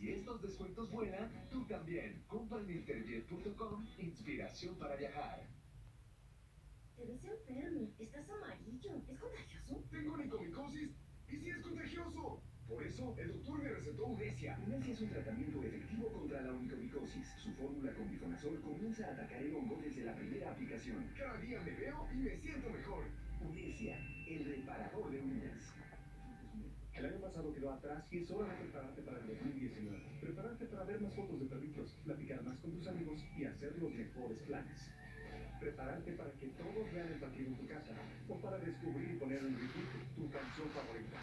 Si estos descuentos vuelan, tú también. Compra en interjet.com inspiración para viajar. Te ves enfermo, estás amarillo. ¿Es contagioso? Tengo onicomicosis y sí es contagioso. Por eso, el doctor me recetó Unesia. Unesia es un tratamiento efectivo contra la onicomicosis. Su fórmula con bifonazol comienza a atacar el hongo desde la primera aplicación. Cada día me veo y me siento mejor. Unesia, el reparador de uñas. El año pasado quedó atrás y es hora de prepararte para el 2019. Prepararte para ver más fotos de perritos, platicar más con tus amigos y hacer los mejores planes. Prepararte para que todos vean el partido en tu casa o para descubrir y poner en repeat tu canción favorita.